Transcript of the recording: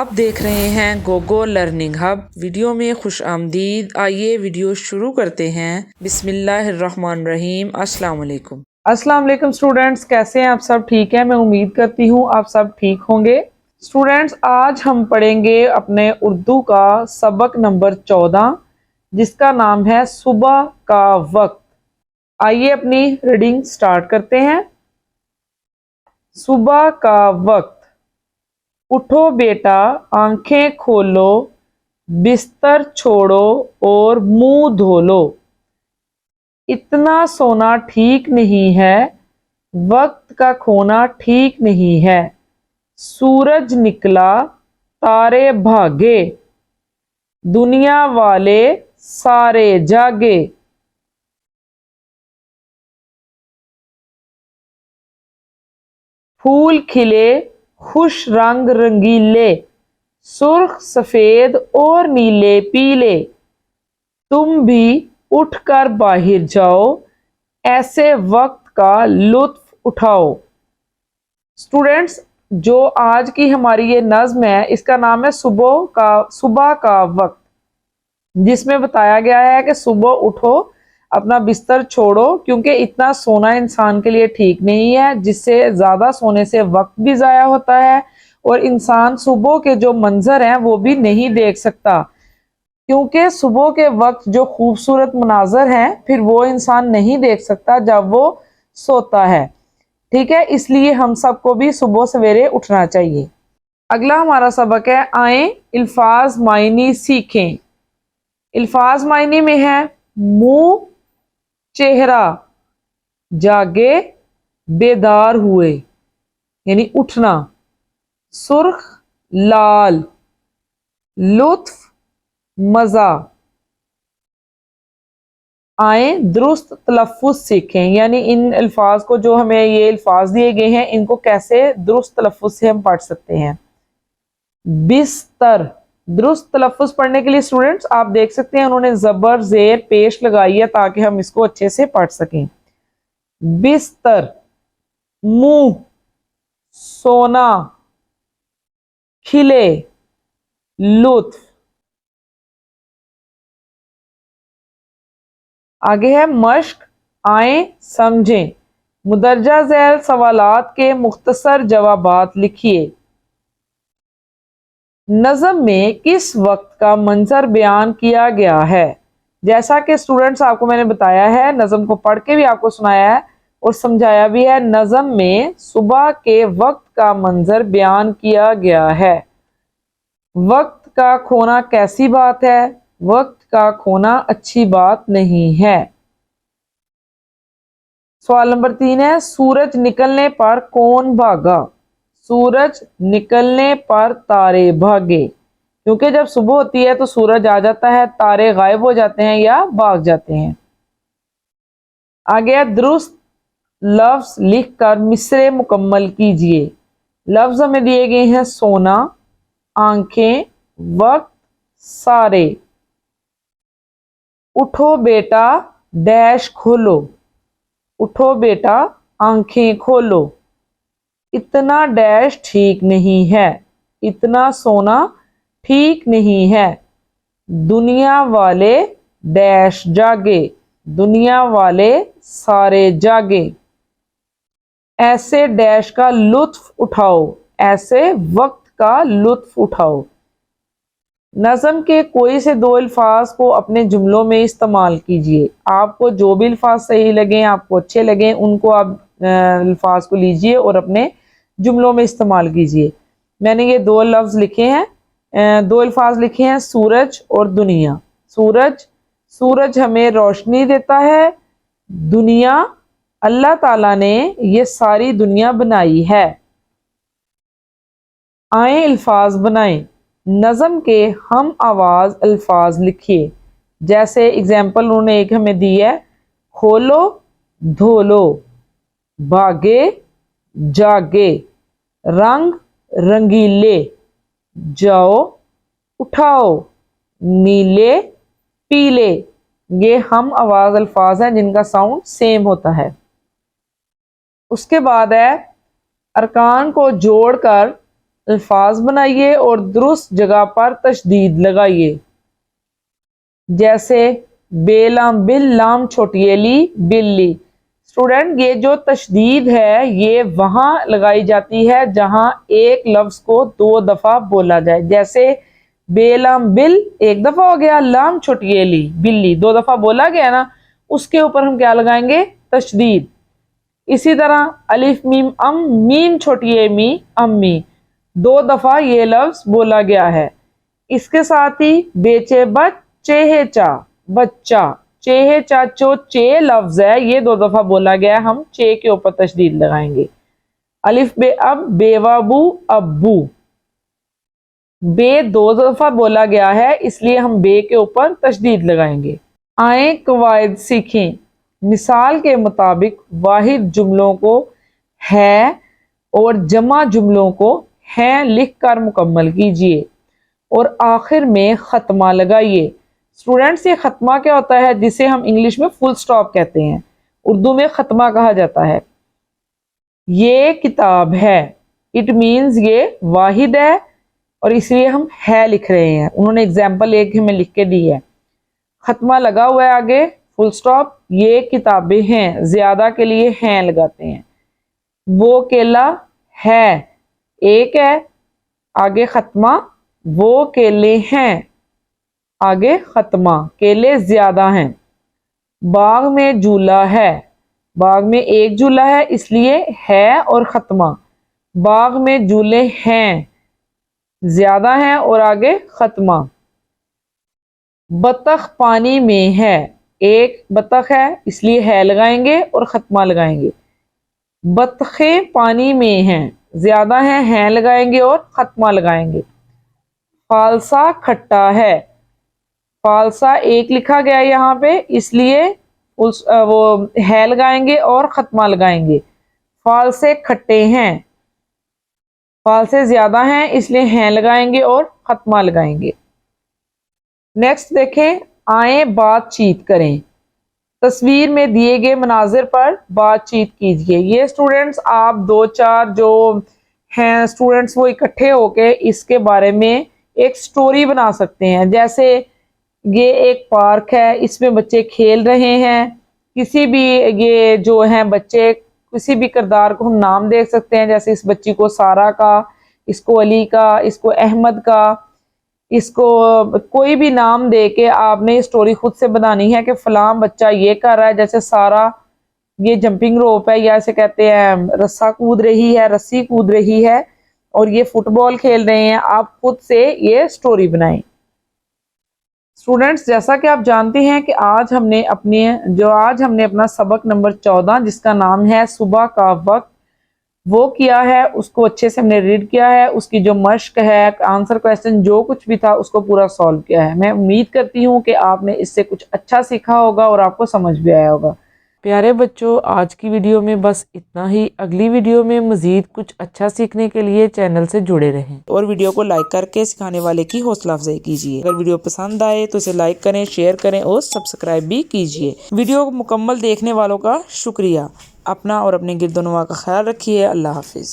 आप देख रहे हैं गोगो लर्निंग हब। वीडियो में खुश आमदीद। आइए वीडियो शुरू करते हैं। बिस्मिल्लाहिर्रहमानिर्रहीम। अस्सलाम वालेकुम। अस्सलाम वालेकुम स्टूडेंट्स, कैसे हैं आप सब? ठीक है, मैं उम्मीद करती हूँ आप सब ठीक होंगे। स्टूडेंट्स, आज हम पढ़ेंगे अपने उर्दू का सबक नंबर 14 जिसका नाम है सुबह का वक्त। आइए अपनी रीडिंग स्टार्ट करते हैं। सुबह का वक्त। उठो बेटा, आंखें खोलो, बिस्तर छोड़ो और मुंह धो लो। इतना सोना ठीक नहीं है, वक्त का खोना ठीक नहीं है। सूरज निकला, तारे भागे, दुनिया वाले सारे जागे। फूल खिले, खुश रंग रंगीले, सुर्ख सफेद और नीले पीले। तुम भी उठकर बाहर जाओ, ऐसे वक्त का लुत्फ उठाओ। स्टूडेंट्स, जो आज की हमारी ये नज्म है इसका नाम है सुबह का वक्त, जिसमें बताया गया है कि सुबह उठो, अपना बिस्तर छोड़ो, क्योंकि इतना सोना इंसान के लिए ठीक नहीं है, जिससे ज़्यादा सोने से वक्त भी ज़ाया होता है और इंसान सुबह के जो मंजर हैं वो भी नहीं देख सकता, क्योंकि सुबह के वक्त जो खूबसूरत मनाजर हैं फिर वो इंसान नहीं देख सकता जब वो सोता है। ठीक है, इसलिए हम सबको भी सुबह सवेरे उठना चाहिए। अगला हमारा सबक है आए अल्फाज मायनी सीखें। अल्फाज मायने में है मुंह, चेहरा, जागे, बेदार हुए यानी उठना, सुर्ख, लाल, लुत्फ, मजा। आए दुरुस्त तलफ़ुज़ सीखें, यानी इन अल्फाज को, जो हमें ये अल्फाज दिए गए हैं, इनको कैसे दुरुस्त तलफ़ुज़ से हम पढ़ सकते हैं। बिस्तर, दुरुस्त तलफ़ुज़ पढ़ने के लिए स्टूडेंट्स आप देख सकते हैं उन्होंने ज़बर ज़ेर पेश लगाई है ताकि हम इसको अच्छे से पढ़ सकें। बिस्तर, मुंह, सोना, खिले, लुत्फ। आगे है मश्क, आए समझें। मुदर्जा झैल सवालात के मुख्तसर जवाबात लिखिए। नज़म में किस वक्त का मंजर बयान किया गया है? जैसा कि स्टूडेंट्स आपको मैंने बताया है, नज़म को पढ़ के भी आपको सुनाया है और समझाया भी है। नज़म में सुबह के वक्त का मंजर बयान किया गया है। वक्त का खोना कैसी बात है? वक्त का खोना अच्छी बात नहीं है। सवाल नंबर 3 है सूरज निकलने पर कौन भागा? सूरज निकलने पर तारे भागे, क्योंकि जब सुबह होती है तो सूरज आ जाता है, तारे गायब हो जाते हैं या भाग जाते हैं। आगे दुरुस्त लफ्ज लिखकर मिसरे मुकम्मल कीजिए। लफ्ज हमें दिए गए हैं सोना, आंखें, वक्त, सारे। उठो बेटा डैश खोलो, उठो बेटा आंखें खोलो। इतना डैश ठीक नहीं है, इतना सोना ठीक नहीं है। दुनिया वाले डैश जागे, दुनिया वाले सारे जागे। ऐसे डैश का लुत्फ उठाओ, ऐसे वक्त का लुत्फ उठाओ। नज़म के कोई से दो अल्फाज को अपने जुमलों में इस्तेमाल कीजिए। आपको जो भी अल्फाज सही लगे, आपको अच्छे लगे, उनको आप अल्फाज को लीजिए और अपने जुमलों में इस्तेमाल कीजिए। मैंने ये दो लफ्ज़ लिखे हैं, दो अल्फाज लिखे हैं, सूरज और दुनिया। सूरज, सूरज हमें रोशनी देता है। दुनिया, अल्लाह ताला ने ये सारी दुनिया बनाई है। आए अल्फाज बनाएं। नज़म के हम आवाज़ अल्फाज लिखिए। जैसे एग्जाम्पल उन्होंने एक हमें दी है, खोलो धोलो, भागे जागे, रंग रंगीले, जाओ उठाओ, नीले पीले। ये हम आवाज़ अल्फाज हैं जिनका साउंड सेम होता है। उसके बाद है अरकान को जोड़कर अल्फाज बनाइए और दुरुस्त जगह पर तशदीद लगाइए। जैसे बेलाम बिल लाम छोटियली बिल्ली। स्टूडेंट ये जो तशदीद है ये वहां लगाई जाती है जहां एक लफ्ज को 2 दफा बोला जाए। जैसे बेलाम बिल एक दफा हो गया, लाम छोटियली बिल्ली 2 दफा बोला गया ना, उसके ऊपर हम क्या लगाएंगे? तशदीद। इसी तरह अलिफ मीम अम मीम छोटी मी अम्मी 2 दफा ये लफ्ज बोला गया है। इसके साथ ही बेचे बच्चे चा बच्चा, चेहे चाचो चे लफ्ज है ये 2 दफा बोला गया है, हम चे के ऊपर तशदीद लगाएंगे। अलिफ बे अब बेवाबू अब्बू, बे 2 दफा बोला गया है इसलिए हम बे के ऊपर तशदीद लगाएंगे। आए कवायद सीखें। मिसाल के मुताबिक वाहिद जुमलों को है और जमा जुमलों को है लिखकर मुकम्मल कीजिए और आखिर में ख़त्मा लगाइए। स्टूडेंट्स ये ख़त्मा क्या होता है? जिसे हम इंग्लिश में फुल स्टॉप कहते हैं, उर्दू में ख़त्मा कहा जाता है। ये किताब है, इट मीन्स ये वाहिद है और इसलिए हम है लिख रहे हैं। उन्होंने एग्जाम्पल एक हमें लिख के दी है। ख़त्मा लगा हुआ है आगे फुल स्टॉप। ये किताबें हैं, ज़्यादा के लिए हैं लगाते हैं। वो केला है, एक है, आगे ख़त्मा। वो केले हैं, आगे ख़त्मा, केले ज़्यादा हैं। बाग में झूला है, बाग में एक झूला है इसलिए है और ख़त्मा। बाग में झूले हैं, ज़्यादा हैं और आगे ख़त्मा। बतख पानी में है, एक बतख है इसलिए है लगाएंगे और ख़त्मा लगाएंगे। बतखें पानी में हैं, ज़्यादा हैं लगाएंगे और ख़त्मा लगाएंगे। फालसा खट्टा है, फालसा एक लिखा गया है यहाँ पे इसलिए वो है लगाएंगे और ख़त्मा लगाएंगे। फालसे खट्टे हैं, फालसे ज़्यादा हैं इसलिए हैं लगाएंगे और ख़त्मा लगाएंगे। नेक्स्ट देखें, आए बातचीत करें। तस्वीर में दिए गए मनाजिर पर बातचीत कीजिए। ये स्टूडेंट्स आप 2-4 जो हैं स्टूडेंट्स वो इकट्ठे होके इसके बारे में एक स्टोरी बना सकते हैं। जैसे ये एक पार्क है, इसमें बच्चे खेल रहे हैं। किसी भी ये जो हैं बच्चे, किसी भी किरदार को हम नाम दे सकते हैं। जैसे इस बच्ची को सारा का, इसको अली का, इसको अहमद का, इसको कोई भी नाम दे के आपने स्टोरी खुद से बनानी है कि फलां बच्चा ये कर रहा है। जैसे सारा ये जंपिंग रोप है या ऐसे कहते हैं रस्सा कूद रही है, रस्सी कूद रही है, और ये फुटबॉल खेल रहे हैं। आप खुद से ये स्टोरी बनाएं। स्टूडेंट्स जैसा कि आप जानते हैं कि आज हमने अपना सबक नंबर 14 जिसका नाम है सुबह का वक्त वो किया है। उसको अच्छे से हमने रीड किया है, उसकी जो मश्क है, आंसर क्वेश्चन जो कुछ भी था उसको पूरा सॉल्व किया है। मैं उम्मीद करती हूँ कि आपने इससे कुछ अच्छा सीखा होगा और आपको समझ भी आया होगा। प्यारे बच्चों, आज की वीडियो में बस इतना ही। अगली वीडियो में मज़ीद कुछ अच्छा सीखने के लिए चैनल से जुड़े रहें और वीडियो को लाइक करके सिखाने वाले की हौसला अफजाई कीजिए। अगर वीडियो पसंद आए तो इसे लाइक करें, शेयर करें और सब्सक्राइब भी कीजिए। वीडियो को मुकम्मल देखने वालों का शुक्रिया। अपना और अपने गिरदोनवा का ख्याल रखिए। अल्लाह हाफिज़।